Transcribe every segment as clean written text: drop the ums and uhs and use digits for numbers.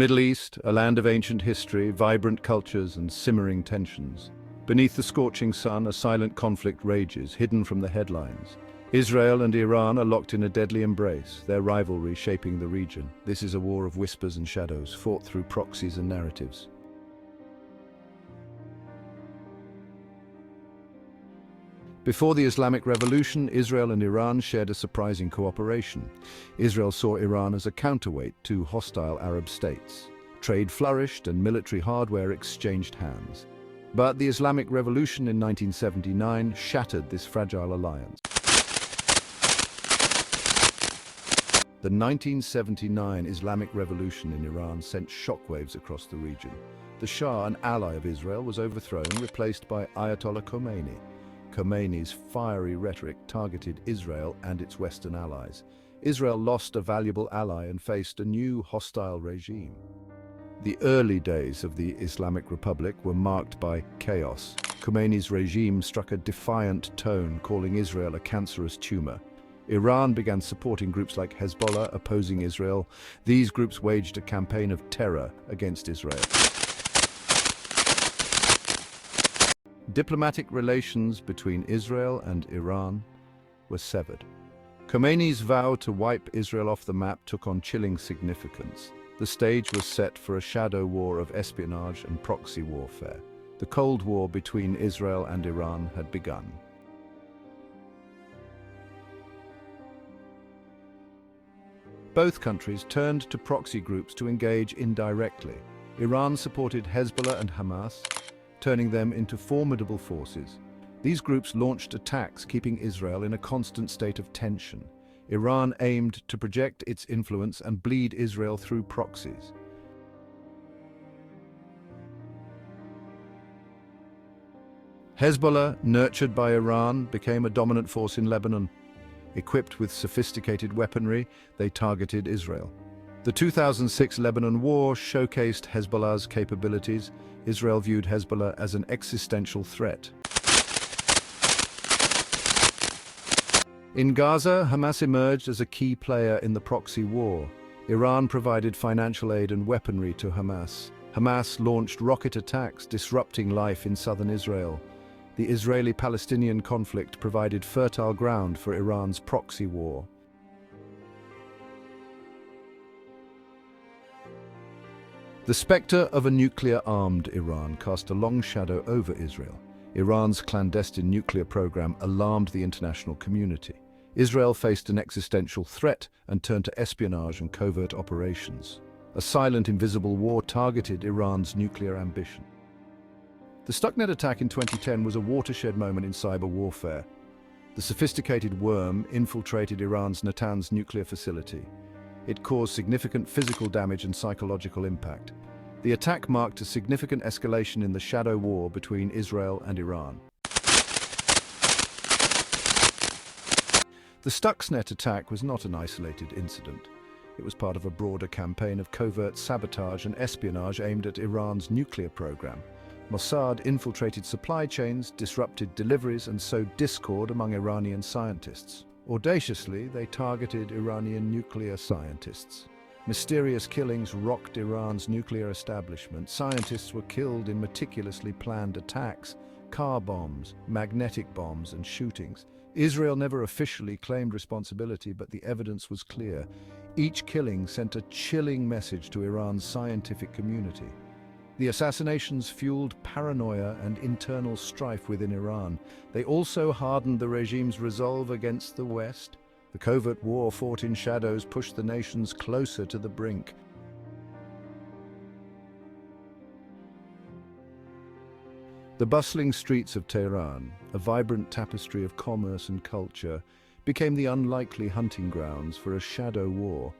Middle East, a land of ancient history, vibrant cultures and simmering tensions. Beneath the scorching sun, a silent conflict rages, hidden from the headlines. Israel and Iran are locked in a deadly embrace, their rivalry shaping the region. This is a war of whispers and shadows, fought through proxies and narratives. Before the Islamic Revolution, Israel and Iran shared a surprising cooperation. Israel saw Iran as a counterweight to hostile Arab states. Trade flourished and military hardware exchanged hands. But the Islamic Revolution in 1979 shattered this fragile alliance. The 1979 Islamic Revolution in Iran sent shockwaves across the region. The Shah, an ally of Israel, was overthrown, replaced by Ayatollah Khomeini. Khomeini's fiery rhetoric targeted Israel and its Western allies. Israel lost a valuable ally and faced a new hostile regime. The early days of the Islamic Republic were marked by chaos. Khomeini's regime struck a defiant tone, calling Israel a cancerous tumor. Iran began supporting groups like Hezbollah, opposing Israel. These groups waged a campaign of terror against Israel. Diplomatic relations between Israel and Iran were severed. Khomeini's vow to wipe Israel off the map took on chilling significance. The stage was set for a shadow war of espionage and proxy warfare. The Cold War between Israel and Iran had begun. Both countries turned to proxy groups to engage indirectly. Iran supported Hezbollah and Hamas, turning them into formidable forces. These groups launched attacks, keeping Israel in a constant state of tension. Iran aimed to project its influence and bleed Israel through proxies. Hezbollah, nurtured by Iran, became a dominant force in Lebanon. Equipped with sophisticated weaponry, they targeted Israel. The 2006 Lebanon War showcased Hezbollah's capabilities. Israel viewed Hezbollah as an existential threat. In Gaza, Hamas emerged as a key player in the proxy war. Iran provided financial aid and weaponry to Hamas. Hamas launched rocket attacks, disrupting life in southern Israel. The Israeli-Palestinian conflict provided fertile ground for Iran's proxy war. The specter of a nuclear-armed Iran cast a long shadow over Israel. Iran's clandestine nuclear program alarmed the international community. Israel faced an existential threat and turned to espionage and covert operations. A silent, invisible war targeted Iran's nuclear ambition. The Stuxnet attack in 2010 was a watershed moment in cyber warfare. The sophisticated worm infiltrated Iran's Natanz nuclear facility. It caused significant physical damage and psychological impact. The attack marked a significant escalation in the shadow war between Israel and Iran. The Stuxnet attack was not an isolated incident. It was part of a broader campaign of covert sabotage and espionage aimed at Iran's nuclear program. Mossad infiltrated supply chains, disrupted deliveries, and sowed discord among Iranian scientists. Audaciously, they targeted Iranian nuclear scientists. Mysterious killings rocked Iran's nuclear establishment. Scientists were killed in meticulously planned attacks, car bombs, magnetic bombs, and shootings. Israel never officially claimed responsibility, but the evidence was clear. Each killing sent a chilling message to Iran's scientific community. The assassinations fueled paranoia and internal strife within Iran. They also hardened the regime's resolve against the West. The covert war fought in shadows pushed the nations closer to the brink. The bustling streets of Tehran, a vibrant tapestry of commerce and culture, became the unlikely hunting grounds for a shadow war.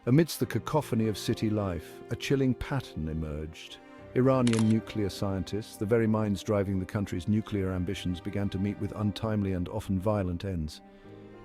Amidst the cacophony of city life, a chilling pattern emerged. Iranian nuclear scientists, the very minds driving the country's nuclear ambitions, began to meet with untimely and often violent ends.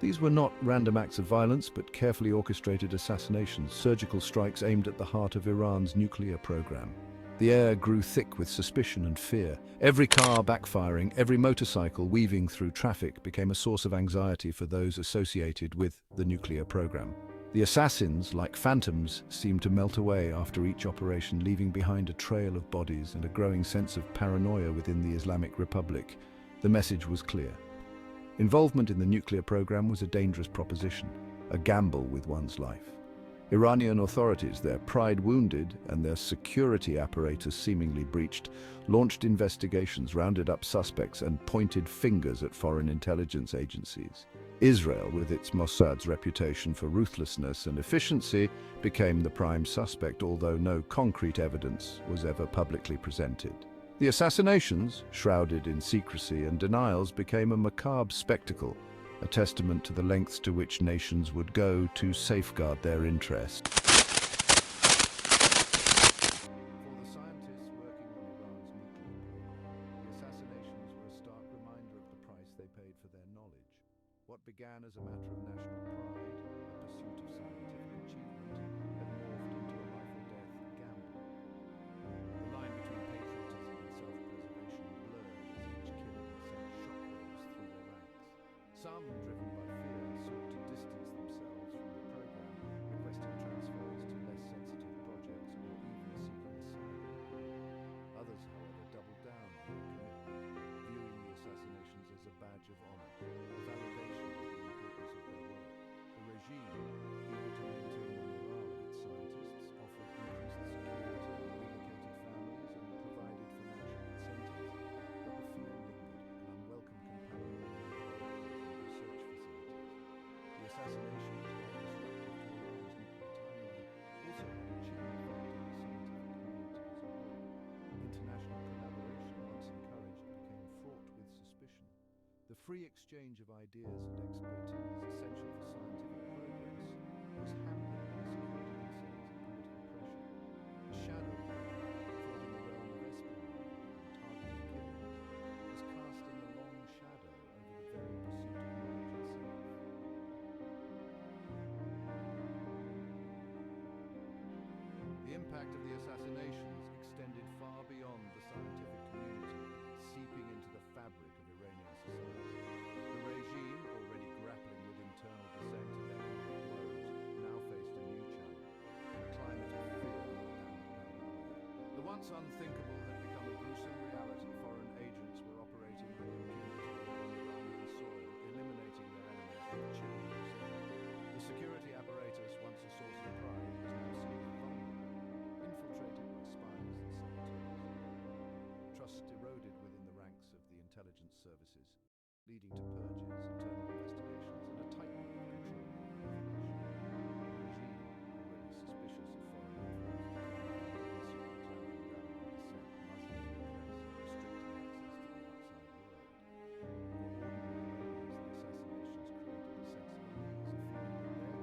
These were not random acts of violence, but carefully orchestrated assassinations, surgical strikes aimed at the heart of Iran's nuclear program. The air grew thick with suspicion and fear. Every car backfiring, every motorcycle weaving through traffic became a source of anxiety for those associated with the nuclear program. The assassins, like phantoms, seemed to melt away after each operation, leaving behind a trail of bodies and a growing sense of paranoia within the Islamic Republic. The message was clear. Involvement in the nuclear program was a dangerous proposition, a gamble with one's life. Iranian authorities, their pride wounded and their security apparatus seemingly breached, launched investigations, rounded up suspects, and pointed fingers at foreign intelligence agencies. Israel, with its Mossad's reputation for ruthlessness and efficiency, became the prime suspect, although no concrete evidence was ever publicly presented. The assassinations, shrouded in secrecy and denials, became a macabre spectacle, a testament to the lengths to which nations would go to safeguard their interest. For the scientists working on Iran's nuclear program, the assassinations were a stark reminder of the price they paid for their knowledge. What began as a matter of national pride, a pursuit of scientific achievement, had morphed into a life-or-death gamble. The line between patriotism and self-preservation blurred as each killing sent shockwaves through their ranks. Some, driven by fear, sought to distance themselves from the program, requesting transfers to less sensitive projects or even seeking asylum. Others, however, doubled down on their commitment, viewing the assassinations as a badge of honor, a validation of the importance of their work. The regime, eager to maintain the morale of its scientists, offered increased security, relocated families, and provided financial incentives. But the fear lingered, an unwelcome companion in their research facilities. The assassinations, while disruptive to Iran's nuclear timeline, also had a chilling effect on the scientific community as a whole. International collaboration, once encouraged, became fraught with suspicion. The free exchange of ideas and expertise, essential for scientific progress, was hampered by security concerns and political pressure. The shadowy, fought in the realm of espionage and targeted killings, was casting a long shadow over the very pursuit of knowledge itself. The impact of the assassinations extended far beyond the scientific community, seeping into the fabric of Iranian society. The regime, already grappling with internal dissent and economic woes, now faced a new challenge, a climate of fear and paranoia. The once unthinkable had become a gruesome reality. Foreign agents were operating with impunity on Iranian soil, eliminating their enemies with chilling precision. The security apparatus, once a source of pride, was now seen as vulnerable, infiltrated by spies and saboteurs. Trust eroded within the ranks of the intelligence services, leading to purges, internal investigations, and a tightening of control over information. The regime, already suspicious of foreign influence, clamping down on dissent, muzzling the press, and restricting access to the outside world. For ordinary Iranians, the assassinations created a sense of unease, a feeling that their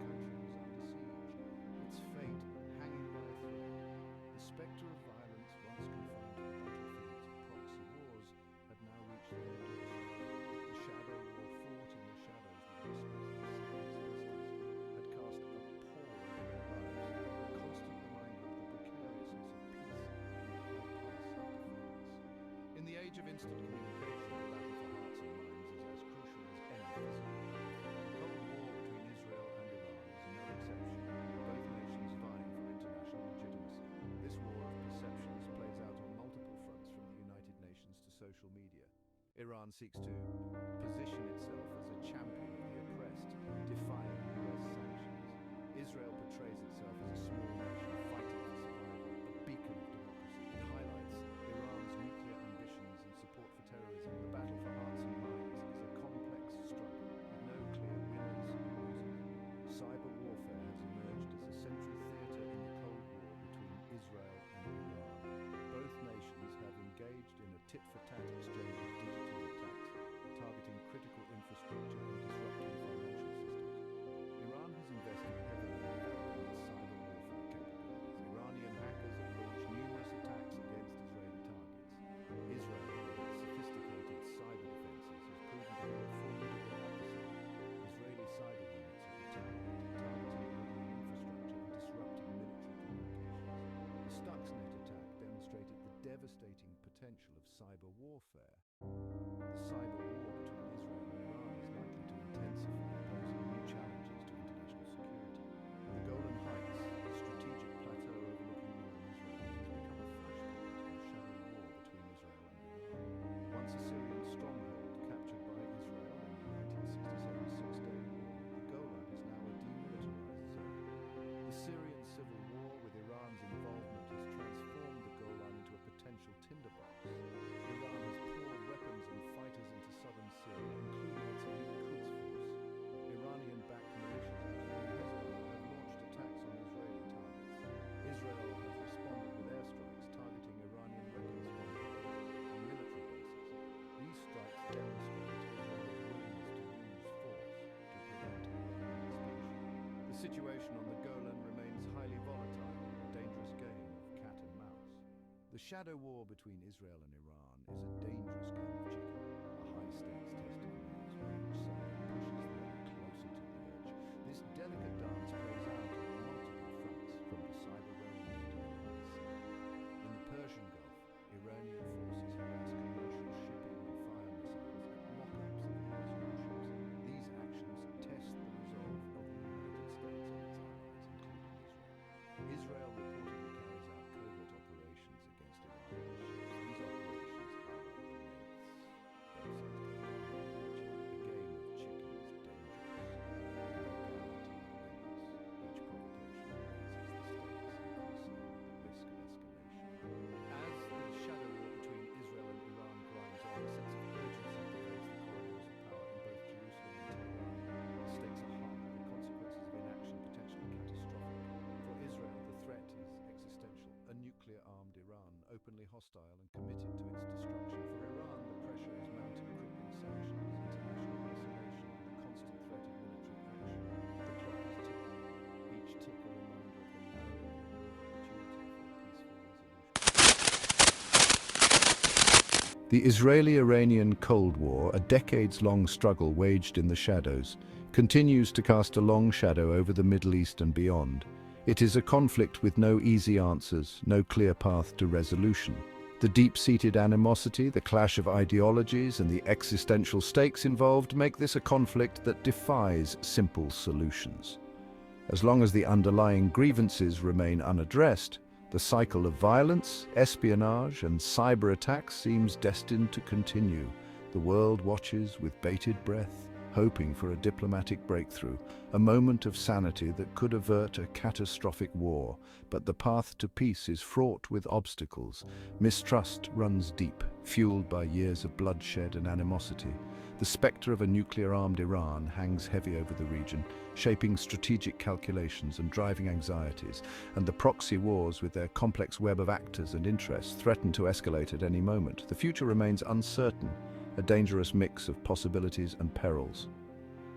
country was under siege, its fate hanging by a thread. The spectre of violence, once confined to the battlefields of proxy wars, had now reached their doorstep. The shadow war fought in the shadows with whispers and silence had cast a pall over their lives, a constant reminder of the precariousness of peace and the high price of defiance. In the age of instant communication, the battle for hearts and minds is as crucial as any physical. The Cold War between Israel and Iran is no exception, both nations vying for international legitimacy. This war of perceptions plays out on multiple fronts, from the United Nations to social media. Iran seeks to position itself as a champion of the oppressed, defying US sanctions. Israel portrays itself as a small nation fighting for survival, a beacon of democracy. It highlights Iran's nuclear ambitions and support for terrorism. The battle for hearts and minds is a complex struggle with no clear winners and losers. Cyber warfare has emerged as a central theater in the Cold War between Israel and Iran. Both nations have engaged in a tit-for-tat exchange of digital attacks, targeting critical infrastructure and disrupting financial systems. Iran has invested heavily in developing its cyber warfare capabilities. Iranian hackers have launched numerous attacks against Israeli targets. Israel, with its sophisticated cyber defenses, has proven to be a formidable adversary. Israeli cyber units have retaliated, targeting Iranian infrastructure and disrupting military communications. The Stuxnet attack demonstrated the devastating potential of cyber warfare. The cyber war between Israel and Iran is likely to intensify, posing new challenges to international security. situation on the Golan remains highly volatile, a dangerous game of cat and mouse. The shadow war between Israel and Iran is a dangerous game of chicken, a high-stakes test of wills where each side pushes the other closer to the edge. This delicate dance plays out on multiple fronts, from the cyber realm to the land sea. In the Persian Gulf, Iranian forces harass commercial shipping and fire missiles and lock up civilian ships. These actions test the resolve of the United States and its allies, including Israel. Israel reportedly carries out covert operations against Iranian ships. These operations are myths. Both sides claim the game of chicken is dangerous. No guarantee winners. Each provocation raises the stakes, increasing the risk of escalation. As the shadow war between Israel and Iran grinds on, a sense of urgency pervades the corridors of power in both Jerusalem and Tehran. The stakes are high, the consequences of inaction potentially catastrophic. For Israel, the threat is existential. A nuclear-armed Iran, openly hostile and committed to its destruction. For Iran, the pressure is mounting: crippling sanctions, international isolation, and the constant threat of military action. The clock is ticking, each tick a reminder of the narrow window of opportunity for a peaceful resolution. The Israeli-Iranian Cold War, a decades-long struggle waged in the shadows, continues to cast a long shadow over the Middle East and beyond. It is a conflict with no easy answers, no clear path to resolution. The deep-seated animosity, the clash of ideologies, and the existential stakes involved make this a conflict that defies simple solutions. As long as the underlying grievances remain unaddressed, the cycle of violence, espionage, and cyber attacks seems destined to continue. The world watches with bated breath, hoping for a diplomatic breakthrough, a moment of sanity that could avert a catastrophic war. But the path to peace is fraught with obstacles. Mistrust runs deep, fueled by years of bloodshed and animosity. The specter of a nuclear-armed Iran hangs heavy over the region, shaping strategic calculations and driving anxieties. And the proxy wars, with their complex web of actors and interests, threaten to escalate at any moment. The future remains uncertain, a dangerous mix of possibilities and perils.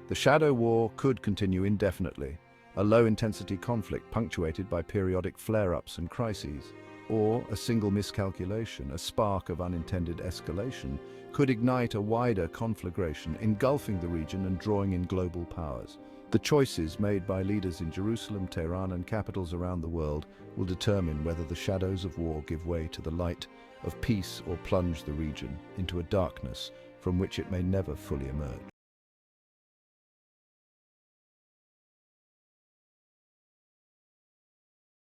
The shadow war could continue indefinitely, a low-intensity conflict punctuated by periodic flare-ups and crises. Or a single miscalculation, a spark of unintended escalation, could ignite a wider conflagration, engulfing the region and drawing in global powers. The choices made by leaders in Jerusalem, Tehran, and capitals around the world will determine whether the shadows of war give way to the light of peace or plunge the region into a darkness from which it may never fully emerge.